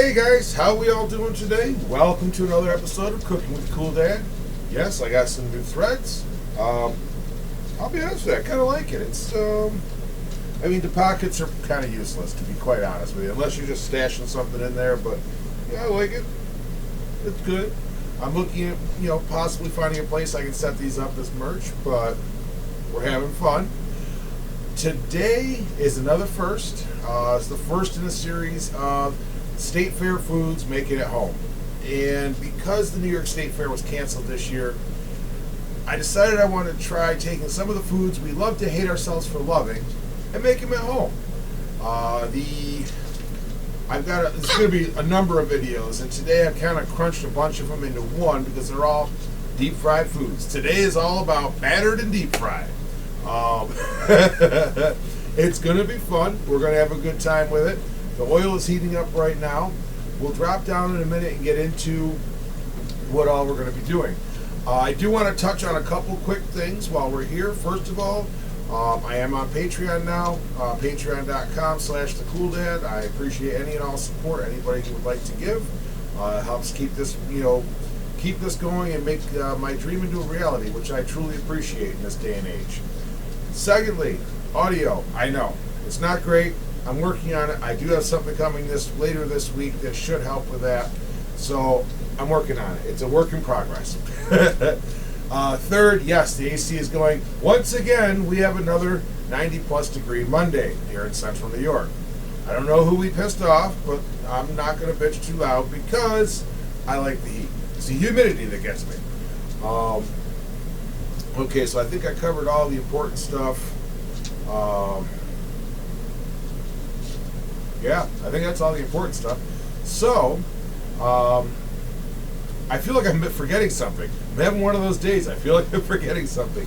Hey guys, how we all doing today? Welcome to another episode of Cooking with Cool Dad. Yes, I got some new threads. I'll be honest with you, I kind of like it. I mean, the pockets are kind of useless, to be quite honest with you, unless you're just stashing something in there, but yeah, I like it. It's good. I'm looking at, possibly finding a place I can set these up as merch, but we're having fun. Today is another first. It's the first in a series of State Fair foods, make it at home. And because the New York State Fair was canceled this year, I decided I wanted to try taking some of the foods we love to hate ourselves for loving and make them at home. It's going to be a number of videos, and today I've kind of crunched a bunch of them into one because they're all deep fried foods. Today is all about battered and deep fried. It's going to be fun. We're going to have a good time with it. The oil is heating up right now. We'll drop down in a minute and get into what all we're going to be doing. I do want to touch on a couple quick things while we're here. First of all, I am on Patreon now, patreon.com/thecooldad. I appreciate any and all support anybody who would like to give. It helps keep this, keep this going and make my dream into a reality, which I truly appreciate in this day and age. Secondly, audio. I know it's not great. I'm working on it. I do have something coming later this week that should help with that. So I'm working on it. It's a work in progress. Third, yes, the AC is going. Once again, we have another 90-plus degree Monday here in central New York. I don't know who we pissed off, but I'm not going to bitch too loud because I like the heat. It's the humidity that gets me. Okay, so I think I covered all the important stuff. Yeah, I think that's all the important stuff. So, I feel like I'm forgetting something. I'm having one of those days. I feel like I'm forgetting something.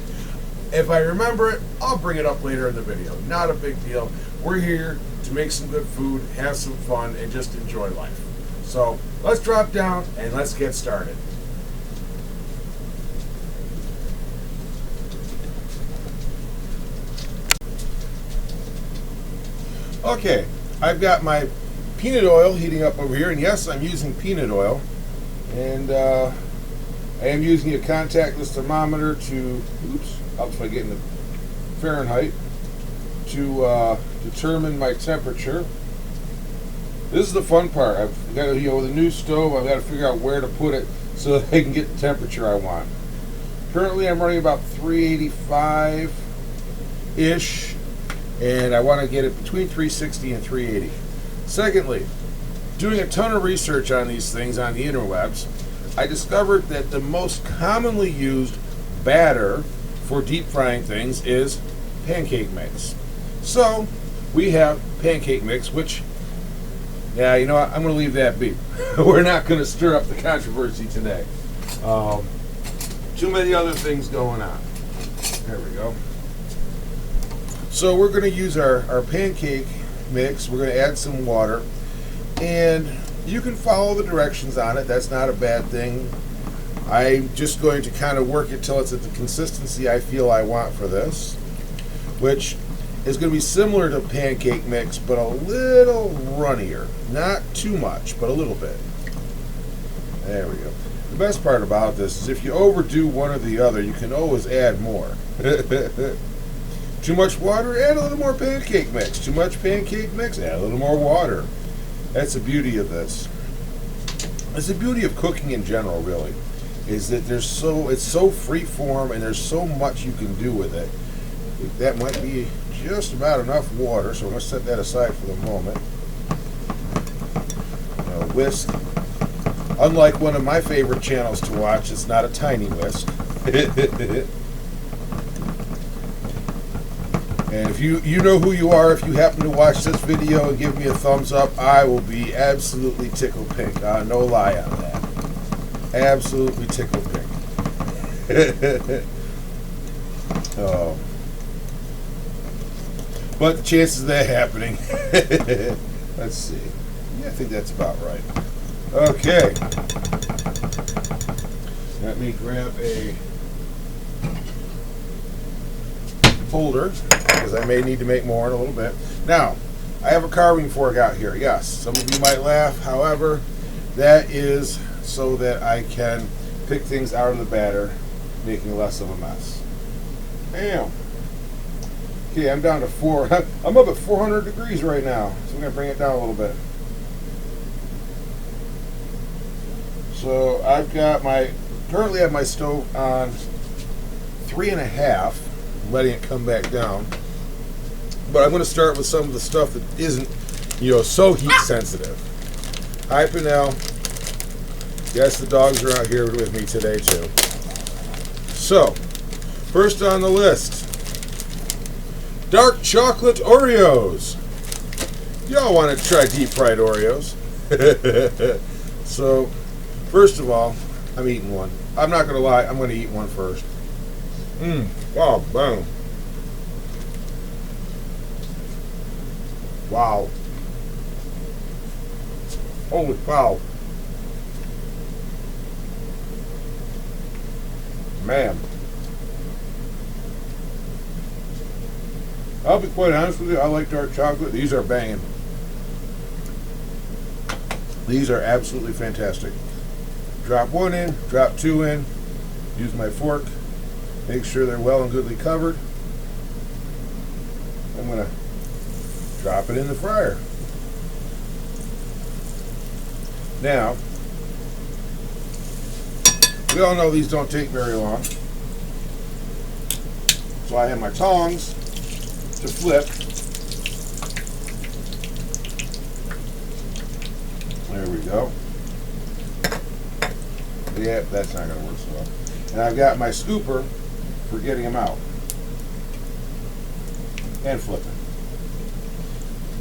If I remember it, I'll bring it up later in the video. Not a big deal. We're here to make some good food, have some fun, and just enjoy life. So, let's drop down and let's get started. Okay. I've got my peanut oil heating up over here, and yes, I'm using peanut oil, and I am using a contactless thermometer to, helps by getting the Fahrenheit, to determine my temperature. This is the fun part. I've got, with a new stove, I've got to figure out where to put it so that I can get the temperature I want. Currently, I'm running about 385-ish. And I want to get it between 360 and 380. Secondly, doing a ton of research on these things on the interwebs, I discovered that the most commonly used batter for deep frying things is pancake mix. So we have pancake mix, which, yeah, you know what, I'm going to leave that be. We're not going to stir up the controversy today. Too many other things going on. There we go. So we're going to use our pancake mix. We're going to add some water, and you can follow the directions on it. That's not a bad thing. I'm just going to kind of work it till it's at the consistency I feel I want for this, which is going to be similar to pancake mix, but a little runnier. Not too much, but a little bit. There we go. The best part about this is if you overdo one or the other, you can always add more. Too much water, add a little more pancake mix. Too much pancake mix, add a little more water. That's the beauty of this. It's the beauty of cooking in general, really, is that it's so free form and there's so much you can do with it. That might be just about enough water, so I'm going to set that aside for the moment. Whisk. Unlike one of my favorite channels to watch, it's not a tiny whisk. And if you know who you are, if you happen to watch this video and give me a thumbs up, I will be absolutely tickled pink. No lie on that. Absolutely tickled pink. But the chances of that happening, let's see. Yeah, I think that's about right. Okay. Let me grab a folder, because I may need to make more in a little bit. Now, I have a carving fork out here. Yes, some of you might laugh. However, that is so that I can pick things out of the batter, making less of a mess. Damn. Okay, I'm down to 4. I'm up at 400 degrees right now, so I'm going to bring it down a little bit. So I've got currently have my stove on 3.5, letting it come back down. But I'm going to start with some of the stuff that isn't, so heat sensitive. Hi, Pinnell. Yes, the dogs are out here with me today too. So, first on the list, dark chocolate Oreos. Y'all want to try deep fried Oreos? So, first of all, I'm eating one. I'm not going to lie, I'm going to eat one first. Wow, boom. Wow. Holy cow. Man. I'll be quite honest with you, I like dark chocolate. These are banging. These are absolutely fantastic. Drop one in, drop two in, use my fork, make sure they're well and goodly covered. I'm going to drop it in the fryer. Now, we all know these don't take very long. So I have my tongs to flip. There we go. Yeah, that's not going to work so well. And I've got my scooper for getting them out. And flipping.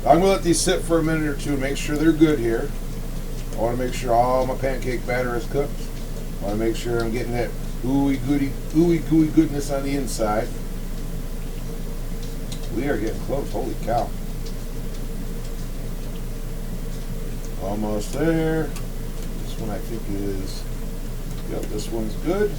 I'm going to let these sit for a minute or two and make sure they're good here. I want to make sure all my pancake batter is cooked. I want to make sure I'm getting that ooey gooey goodness on the inside. We are getting close. Holy cow. Almost there. This one I think is, yep, this one's good.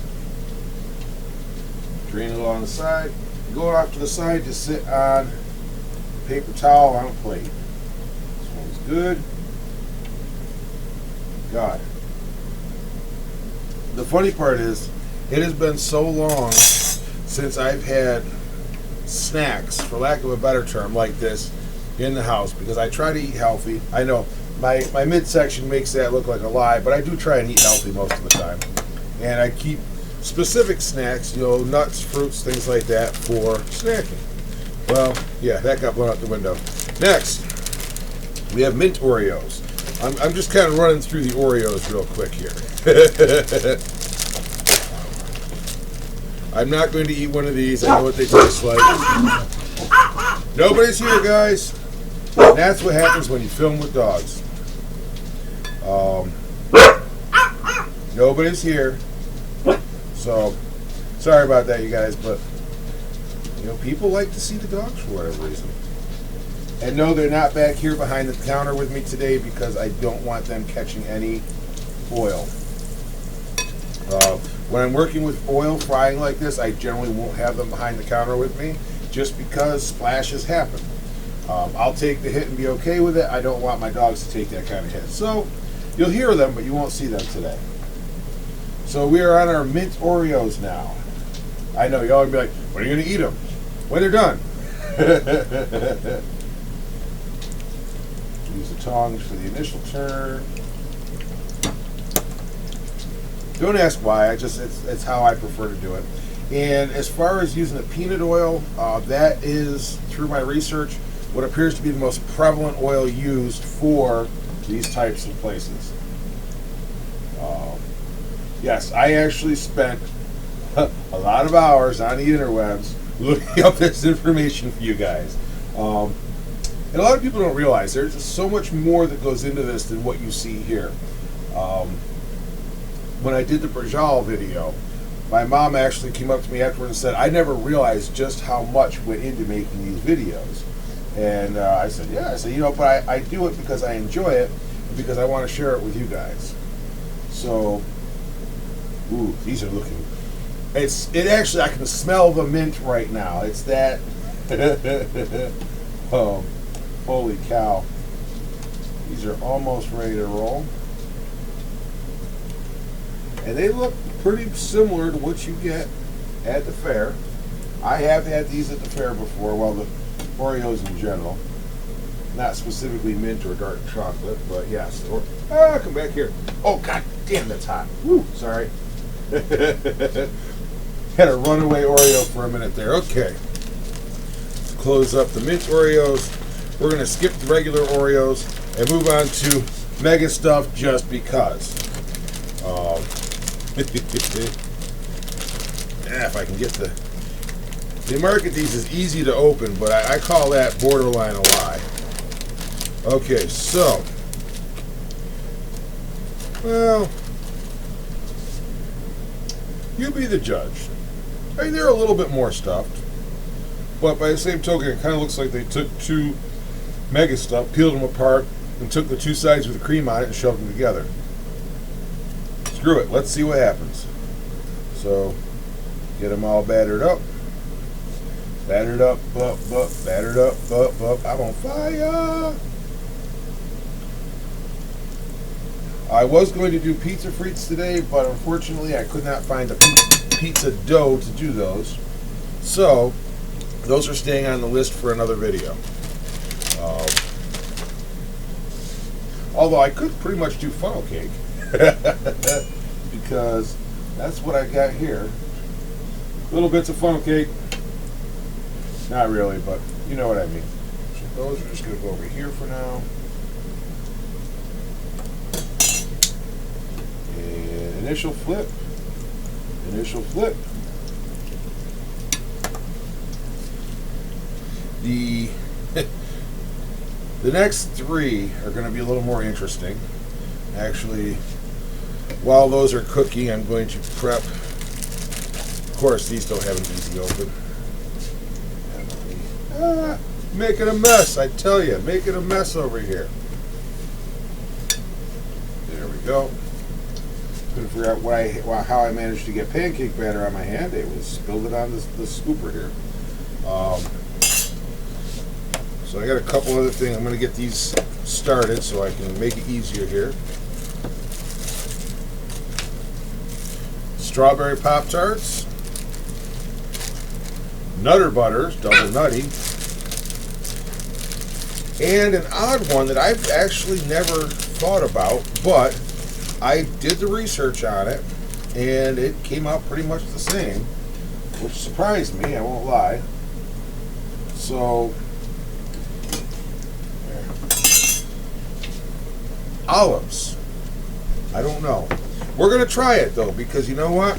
Drain it on the side. Go off to the side to sit on a paper towel on a plate. This one's good. God. The funny part is, it has been so long since I've had snacks, for lack of a better term, like this in the house, because I try to eat healthy. I know my midsection makes that look like a lie, but I do try and eat healthy most of the time. And I keep specific snacks, nuts, fruits, things like that for snacking. Well, yeah, that got blown out the window. Next, we have mint Oreos. I'm just kind of running through the Oreos real quick here. I'm not going to eat one of these. I know what they taste like. Nobody's here, guys. And that's what happens when you film with dogs. Nobody's here. So, sorry about that, you guys, but people like to see the dogs for whatever reason. And no, they're not back here behind the counter with me today because I don't want them catching any oil. When I'm working with oil frying like this, I generally won't have them behind the counter with me just because splashes happen. I'll take the hit and be okay with it. I don't want my dogs to take that kind of hit. So you'll hear them, but you won't see them today. So we are on our mint Oreos now. I know, y'all will be like, when are you going to eat them? When they're done. Use the tongs for the initial turn. Don't ask why, it's how I prefer to do it. And as far as using the peanut oil, that is, through my research, what appears to be the most prevalent oil used for these types of places. Yes, I actually spent a lot of hours on the interwebs looking up this information for you guys. And a lot of people don't realize there's just so much more that goes into this than what you see here. When I did the Brajal video, my mom actually came up to me afterwards and said, I never realized just how much went into making these videos. And I said, yeah. But I do it because I enjoy it and because I want to share it with you guys. So, ooh, these are looking, it actually, I can smell the mint right now. It's that, Holy cow. These are almost ready to roll. And they look pretty similar to what you get at the fair. I have had these at the fair before, well, the Oreos in general. Not specifically mint or dark chocolate, but yes. Come back here. Oh, god damn, that's hot. Woo, sorry. Had a runaway Oreo for a minute there. Okay. Let's close up the mint Oreos. We're going to skip the regular Oreos and move on to Mega Stuff just because. If I can get the... They market these as easy to open, but I call that borderline a lie. Okay, so... Well... You be the judge. I mean, they're a little bit more stuffed. But by the same token, it kind of looks like they took two Mega Stuff, peeled them apart, and took the two sides with the cream on it and shoved them together. Screw it. Let's see what happens. So, get them all battered up. Battered up, battered up, I'm on fire. I was going to do pizza frites today, but unfortunately I could not find a pizza dough to do those. So, those are staying on the list for another video. Although I could pretty much do funnel cake. Because that's what I got here. Little bits of funnel cake. Not really, but you know what I mean. So those are just going to go over here for now. And initial flip. Initial flip. The next three are going to be a little more interesting. Actually, while those are cooking, I'm going to prep. Of course, these don't have an easy open. Making a mess, I tell you, making a mess over here. There we go. Couldn't figure out how I managed to get pancake batter on my hand. It was spilled it on the scooper here. So I got a couple other things. I'm going to get these started so I can make it easier here. Strawberry Pop-Tarts. Nutter Butters, double nutty. And an odd one that I've actually never thought about, but I did the research on it, and it came out pretty much the same, which surprised me, I won't lie. So, Oliives. I don't know. We're going to try it, though, because you know what?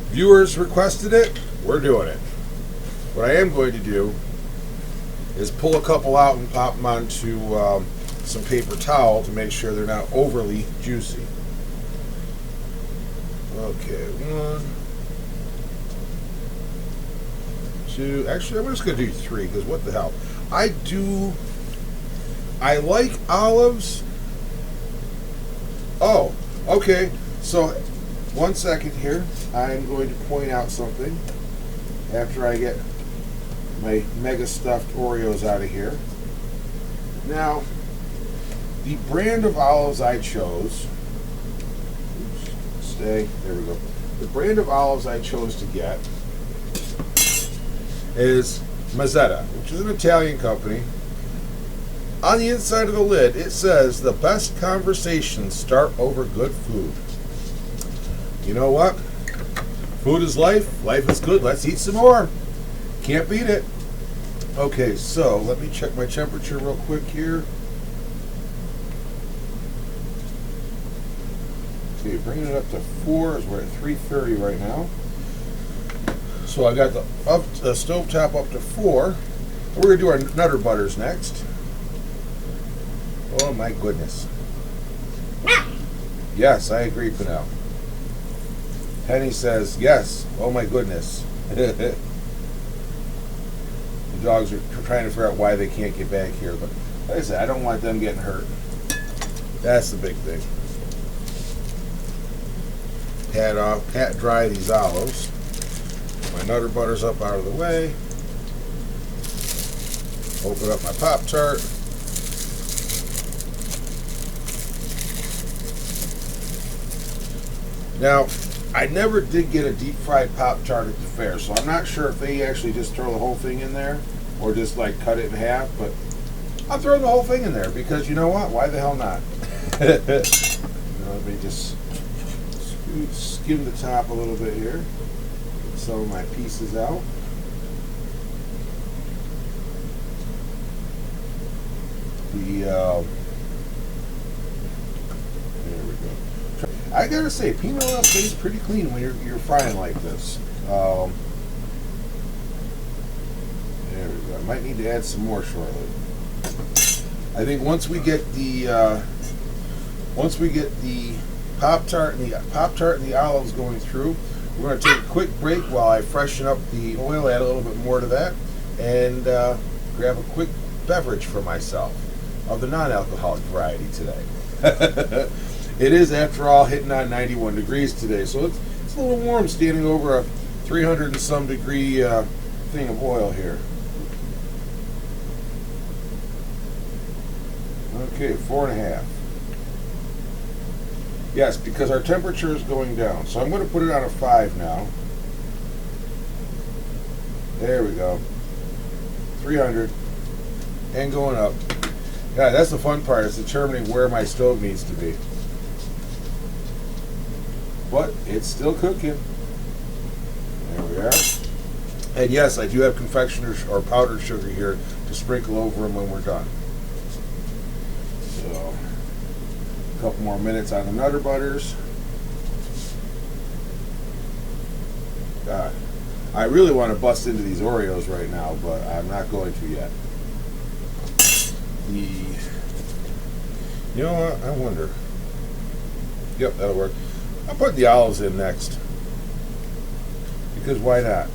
Viewers requested it. We're doing it. What I am going to do is pull a couple out and pop them onto some paper towel to make sure they're not overly juicy. Okay, 1, 2. Actually, I'm just going to do 3 because what the hell? I like olives. Oh, okay. So, 1 second here. I'm going to point out something after I get my Mega Stuffed Oreos out of here. Now, the brand of olives I chose, there we go. The brand of olives I chose to get is Mazzetta, which is an Italian company. On the inside of the lid, it says, the best conversations start over good food. You know what? Food is life. Life is good. Let's eat some more. Can't beat it. Okay, so let me check my temperature real quick here. Okay, bringing it up to 4 as we're at 330 right now. So I got the stove top up to 4. We're going to do our Nutter Butters next. Oh my goodness. Yes, I agree, Pinnell. Penny says, yes, oh my goodness. The dogs are trying to figure out why they can't get back here, but like I said, I don't want them getting hurt. That's the big thing. Pat dry these olives. My Nutter Butters up out of the way. Open up my Pop-Tart. Now, I never did get a deep fried Pop-Tart at the fair, so I'm not sure if they actually just throw the whole thing in there or just like cut it in half, but I'm throwing the whole thing in there because you know what? Why the hell not? Let me just skim the top a little bit here. Get some of my pieces out. There we go. I gotta say, peanut oil stays pretty clean when you're frying like this. There we go. I might need to add some more shortly. I think once we get the Pop-Tart and the olives going through, we're going to take a quick break while I freshen up the oil, add a little bit more to that, and grab a quick beverage for myself of the non-alcoholic variety today. It is, after all, hitting on 91 degrees today, so it's a little warm standing over a 300 and some degree thing of oil here. Okay, 4.5. Yes, because our temperature is going down, so I'm going to put it on a 5 now. There we go. 300 and going up. Yeah, that's the fun part, is determining where my stove needs to be. But it's still cooking. There we are. And yes, I do have confectioner's or powdered sugar here to sprinkle over them when we're done. So, a couple more minutes on the Nutter Butters. God, I really want to bust into these Oreos right now, but I'm not going to yet. You know what? I wonder. Yep, that'll work. I'll put the olives in next. Because why not?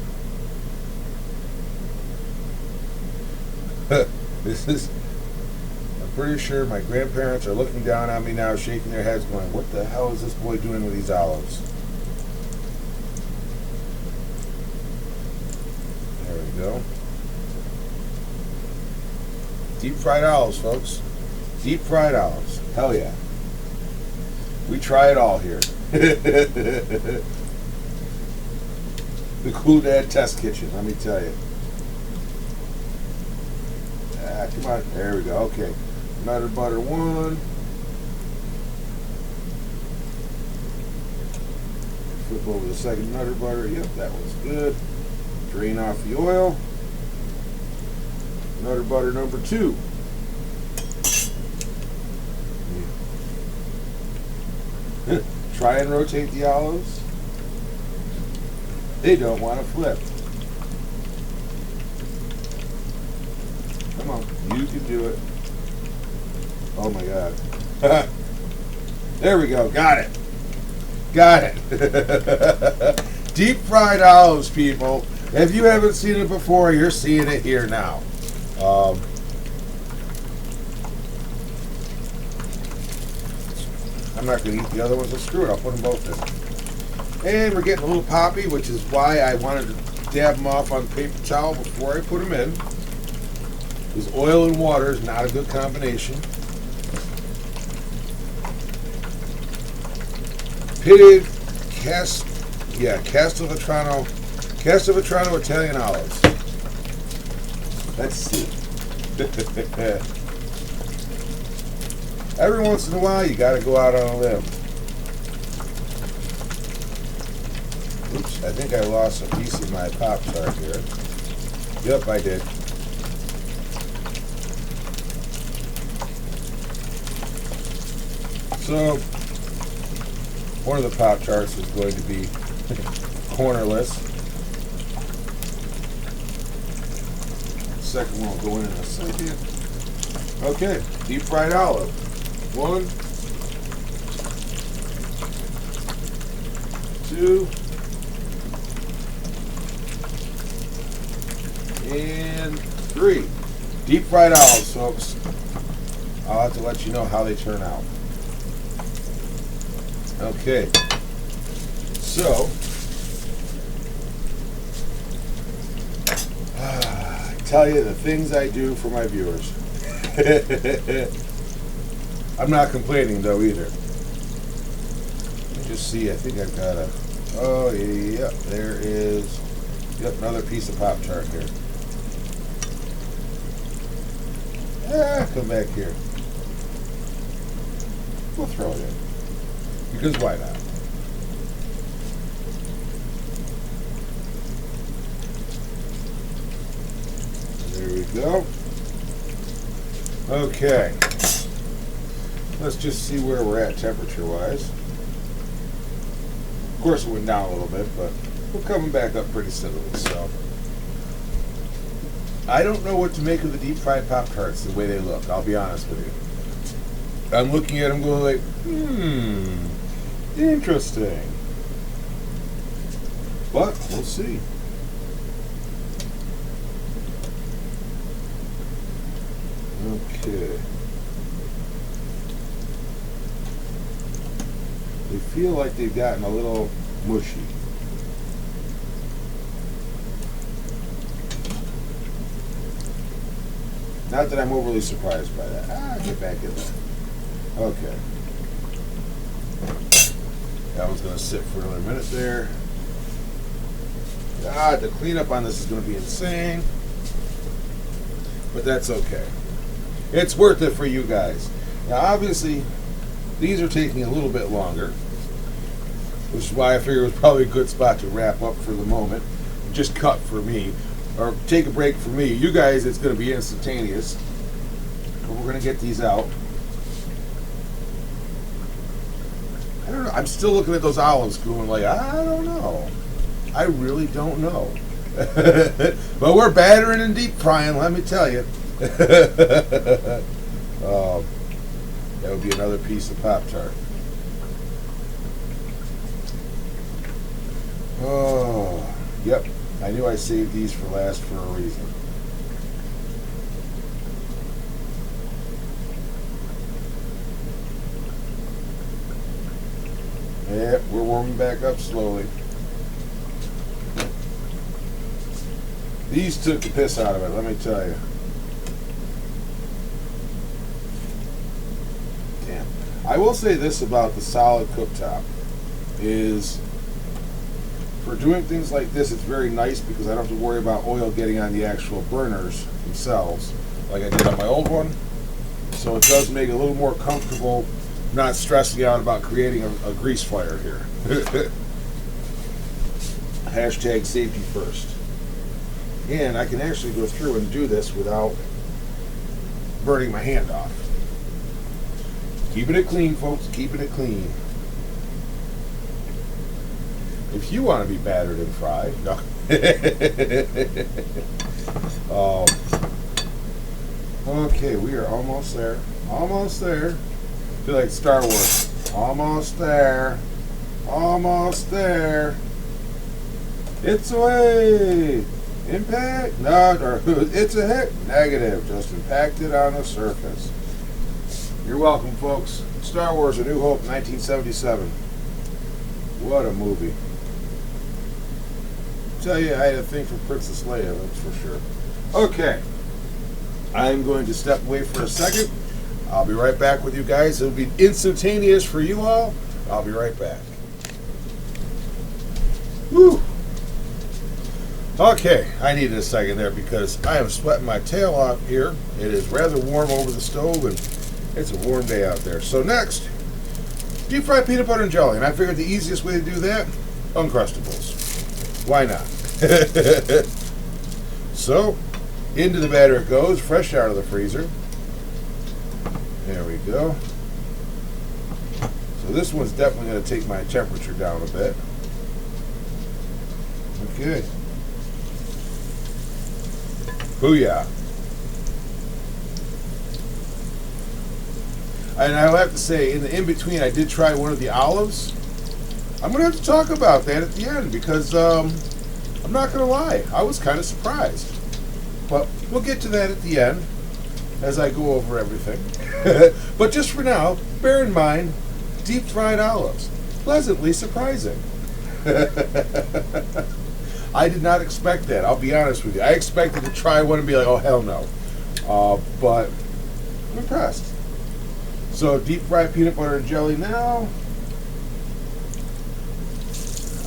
This is, I'm pretty sure my grandparents are looking down on me now, shaking their heads, going, what the hell is this boy doing with these olives? There we go. Deep fried olives, folks. Deep fried olives. Hell yeah. We try it all here. The Cool Dad Test Kitchen, let me tell you. Come on. There we go. Okay. Nutter Butter 1. Flip over the second Nutter Butter. Yep, that was good. Drain off the oil. Nutter Butter number 2. Try and rotate the olives. They don't want to flip. Come on, you can do it. Oh my God. There we go, got it. Got it. Deep fried olives, people. If you haven't seen it before, you're seeing it here now. I'm not going to eat the other ones, so screw it, I'll put them both in. And we're getting a little poppy, which is why I wanted to dab them off on paper towel before I put them in. Because oil and water is not a good combination. Pitted Castelvetrano Italian olives. Let's see. Every once in a while, you got to go out on a limb. Oops, I think I lost a piece of my Pop-Tart here. Yep, I did. So, one of the Pop-Tarts is going to be cornerless. The second one will go in a second. Okay, deep fried olive. 1, 2, and 3. Deep fried olives, folks. I'll have to let you know how they turn out. Okay. So, tell you the things I do for my viewers. I'm not complaining though either. Let me just see, I think I've got a, oh yeah, there is, yep, another piece of Pop-Tart here. Come back here. We'll throw it in. Because why not? There we go. Okay. Let's just see where we're at temperature-wise. Of course it went down a little bit, but we're coming back up pretty steadily, so. I don't know what to make of the deep-fried Pop-Tarts the way they look, I'll be honest with you. I'm looking at them going like, interesting. But we'll see. Okay. They feel like they've gotten a little mushy. Not that I'm overly surprised by that. Get back in there. Okay. That one's going to sit for another minute there. The cleanup on this is going to be insane. But that's okay. It's worth it for you guys. Now, obviously, these are taking a little bit longer, which is why I figured it was probably a good spot to wrap up for the moment. Just cut for me, or take a break for me. You guys, it's going to be instantaneous. But we're going to get these out. I don't know. I'm still looking at those olives going like, I don't know. I really don't know. But we're battering and deep frying, let me tell you. That would be another piece of Pop-Tart. Oh, yep. I knew I saved these for last for a reason. Yep, we're warming back up slowly. These took the piss out of it, let me tell you. Damn. I will say this about the solid cooktop is, for doing things like this, it's very nice because I don't have to worry about oil getting on the actual burners themselves like I did on my old one. So it does make it a little more comfortable, not stressing out about creating a grease fire here. Hashtag safety first. And I can actually go through and do this without burning my hand off. Keeping it clean, folks, keeping it clean. If you want to be battered and fried, no. Okay, we are almost there. Almost there. Feel like Star Wars. Almost there. Almost there. It's away. Impact? No, it's a hit. Negative. Just impacted on the surface. You're welcome, folks. Star Wars: A New Hope, 1977. What a movie. Tell you, I had a thing for Princess Leia, that's for sure. Okay. I'm going to step away for a second. I'll be right back with you guys. It'll be instantaneous for you all. I'll be right back. Woo! Okay, I needed a second there because I am sweating my tail off here. It is rather warm over the stove, and it's a warm day out there. So next, deep fried peanut butter and jelly. And I figured the easiest way to do that, Uncrustables. Why not? So, into the batter it goes, fresh out of the freezer. There we go. So this one's definitely going to take my temperature down a bit. Okay. Booyah. And I'll have to say, in the in-between, I did try one of the olives. I'm going to have to talk about that at the end because I'm not going to lie. I was kind of surprised. But we'll get to that at the end as I go over everything. But just for now, bear in mind, deep-fried olives. Pleasantly surprising. I did not expect that. I'll be honest with you. I expected to try one and be like, oh, hell no. But I'm impressed. So deep fried peanut butter and jelly now.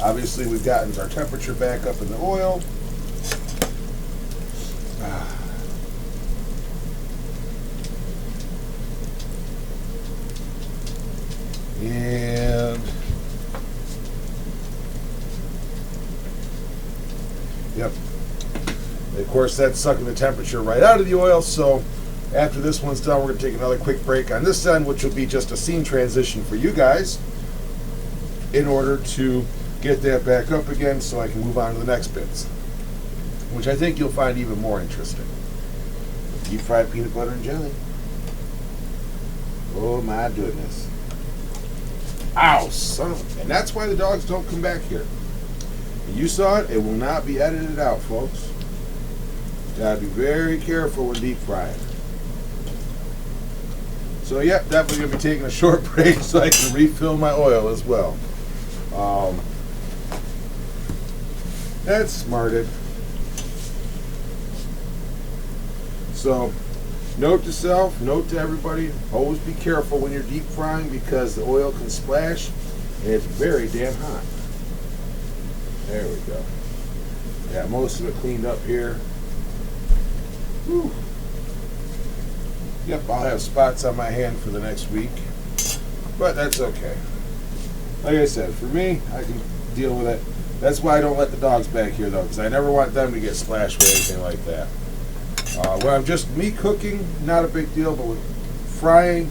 Obviously, we've gotten our temperature back up in the oil. And yep. Of course, that's sucking the temperature right out of the oil. So after this one's done, we're going to take another quick break on this end, which will be just a scene transition for you guys in order to get that back up again so I can move on to the next bits, which I think you'll find even more interesting. Deep fried peanut butter and jelly. Oh my goodness. Ow, son of a... And that's why the dogs don't come back here. You saw it, it will not be edited out, folks. Gotta be very careful when deep frying. So yep, definitely gonna be taking a short break so I can refill my oil as well. That's smarted. So, note to self, note to everybody, always be careful when you're deep frying because the oil can splash and it's very damn hot. There we go. Got most of it cleaned up here. Whew. Yep, I'll have spots on my hand for the next week, but that's okay. Like I said, for me, I can deal with it. That's why I don't let the dogs back here though, because I never want them to get splashed with anything like that. When I'm just me cooking, not a big deal, but with frying,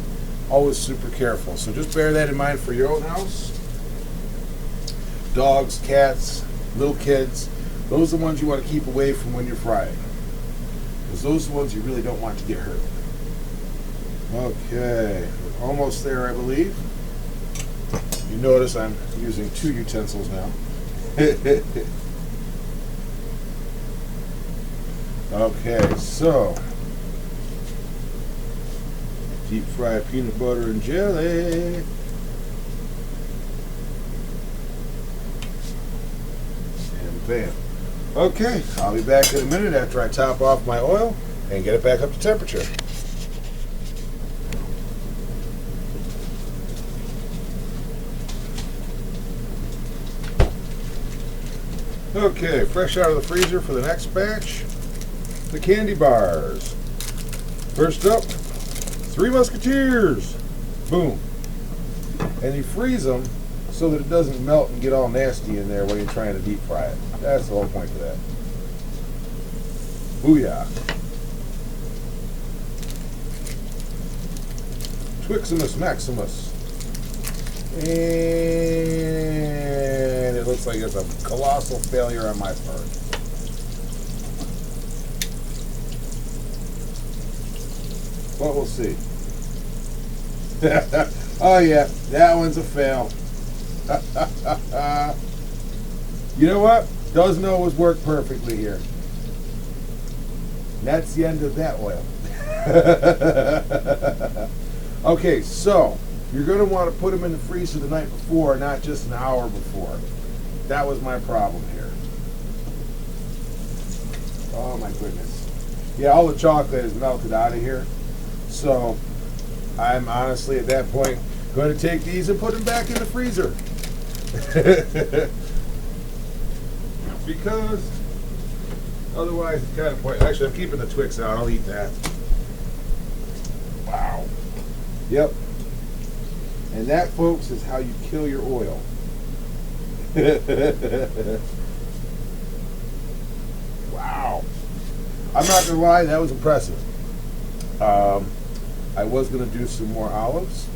always super careful. So just bear that in mind for your own house. Dogs, cats, little kids, those are the ones you want to keep away from when you're frying, because those are the ones you really don't want to get hurt. Okay, we're almost there, I believe. You notice I'm using 2 utensils now. Okay, so deep fried peanut butter and jelly. And bam. Okay, I'll be back in a minute after I top off my oil and get it back up to temperature. Okay, fresh out of the freezer for the next batch, the candy bars. First up, Three Musketeers. Boom. And you freeze them so that it doesn't melt and get all nasty in there when you're trying to deep fry it. That's the whole point of that. Booyah. Twiximus Maximus. And it looks like it's a colossal failure on my part. But we'll see. Oh yeah, that one's a fail. You know what? Doesn't always work perfectly here. And that's the end of that oil. Okay, so you're going to want to put them in the freezer the night before, not just an hour before. That was my problem here. Oh my goodness. Yeah, all the chocolate is melted out of here. So I'm honestly at that point going to take these and put them back in the freezer. Because otherwise it's kind of pointless. Actually, I'm keeping the Twix out. I'll eat that. Wow. Yep. And that, folks, is how you kill your oil. Wow. I'm not going to lie, that was impressive. I was going to do some more olives,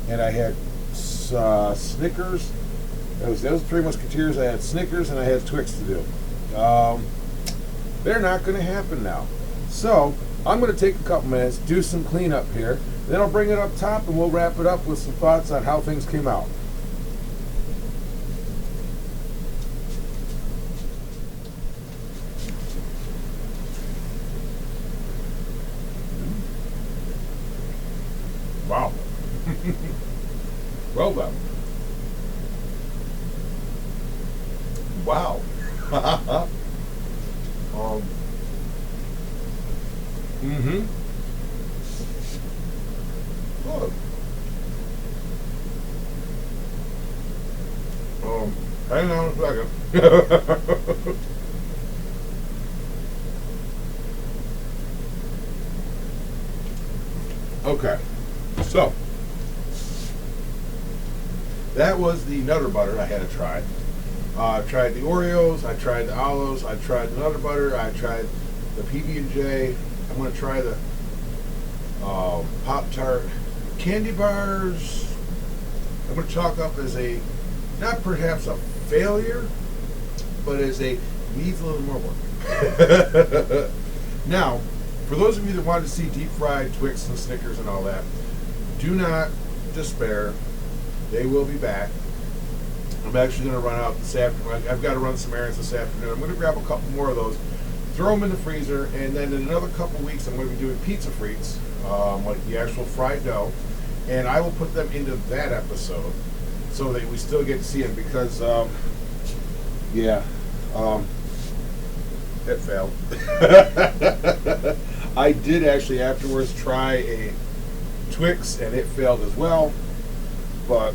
and I had Snickers. Those Three Musketeers. I had Snickers and I had Twix to do. They're not going to happen now. So I'm going to take a couple minutes, do some cleanup here, then I'll bring it up top and we'll wrap it up with some thoughts on how things came out. Wow. Well done. Wow. Mm-hmm. Good. Hang on a second. Okay, so that was the Nutter Butter I had to try. I tried the Oreos, I tried the Olives, I tried the Nutter Butter, I tried the PB&J. I'm going to try the Pop-Tart candy bars. I'm going to chalk up as a, not perhaps a failure, but as a needs a little more work. Now, for those of you that want to see deep fried Twix and Snickers and all that, do not despair. They will be back. I'm actually going to run out this afternoon. I've got to run some errands this afternoon. I'm going to grab a couple more of those, throw them in the freezer, and then in another couple weeks I'm going to be doing pizza frites, like the actual fried dough, and I will put them into that episode so that we still get to see them because, it failed. I did actually afterwards try a Twix and it failed as well, but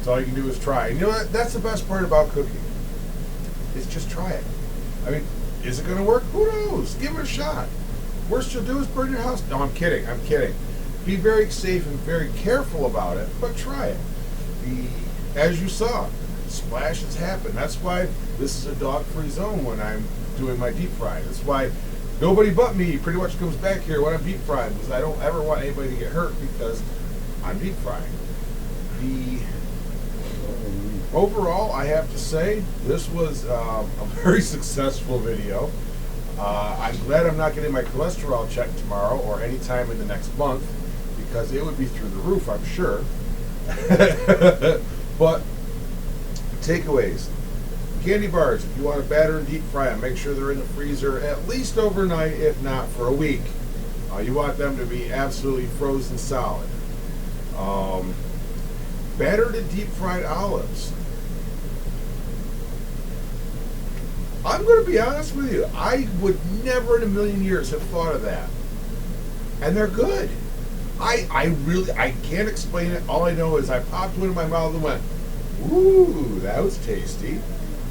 all you can do is try. And you know what? That's the best part about cooking. Is just try it. I mean, is it going to work? Who knows? Give it a shot. Worst you'll do is burn your house. No, I'm kidding. I'm kidding. Be very safe and very careful about it, but try it. As you saw, splashes happen. That's why this is a dog-free zone when I'm doing my deep fry. That's why nobody but me pretty much comes back here when I'm deep frying, because I don't ever want anybody to get hurt because I'm deep frying. Overall, I have to say, this was a very successful video. I'm glad I'm not getting my cholesterol checked tomorrow or any time in the next month, because it would be through the roof, I'm sure. But, takeaways. Candy bars, if you want to batter and deep fry them, make sure they're in the freezer at least overnight, if not for a week. You want them to be absolutely frozen solid. Battered and deep fried olives. I'm going to be honest with you. I would never in a million years have thought of that. And they're good. I can't explain it. All I know is I popped one in my mouth and went, ooh, that was tasty.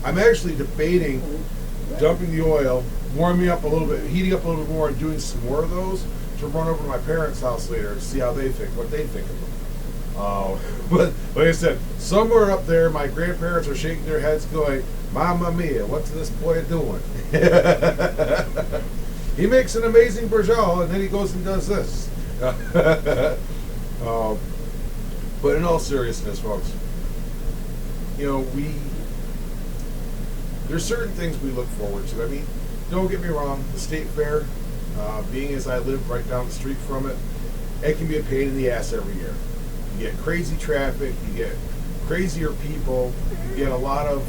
I'm actually debating dumping the oil, warming up a little bit, heating up a little bit more, and doing some more of those to run over to my parents' house later and see how they think, what they think of them. But like I said, somewhere up there, my grandparents are shaking their heads going, Mamma mia, what's this boy doing? He makes an amazing brajol, and then he goes and does this. But in all seriousness, folks, you know, there's certain things we look forward to. I mean, don't get me wrong, the state fair, being as I live right down the street from it, it can be a pain in the ass every year. You get crazy traffic, you get crazier people, you get a lot of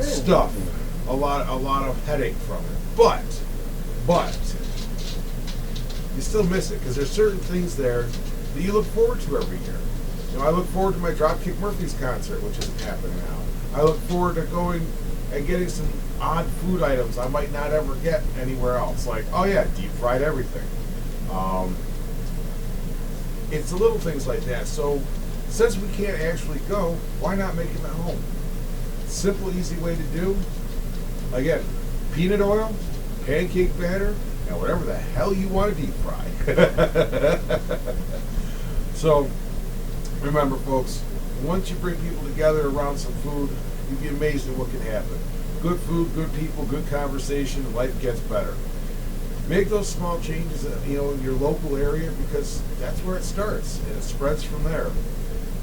stuff, a lot of headache from it. But you still miss it because there's certain things there that you look forward to every year. You know, I look forward to my Dropkick Murphys concert, which isn't happening now. I look forward to going and getting some odd food items I might not ever get anywhere else. Like, oh yeah, deep fried everything. It's the little things like that. So since we can't actually go, why not make them at home? Simple, easy way to do. Again, peanut oil, pancake batter, and whatever the hell you want to deep fry. So remember, folks, once you bring people together around some food, you'd be amazed at what can happen. Good food, good people, good conversation, life gets better. Make those small changes, in your local area, because that's where it starts, and it spreads from there.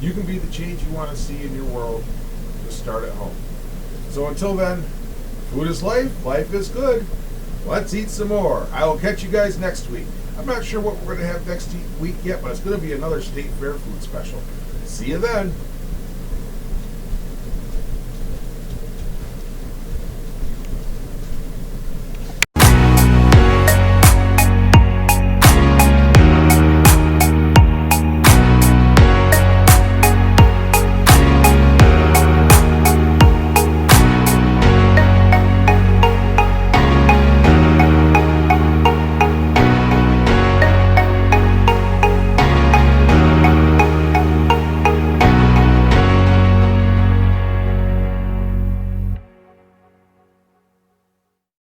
You can be the change you want to see in your world. Just start at home. So until then, food is life, life is good. Let's eat some more. I will catch you guys next week. I'm not sure what we're going to have next week yet, but it's going to be another State Fair food special. See you then.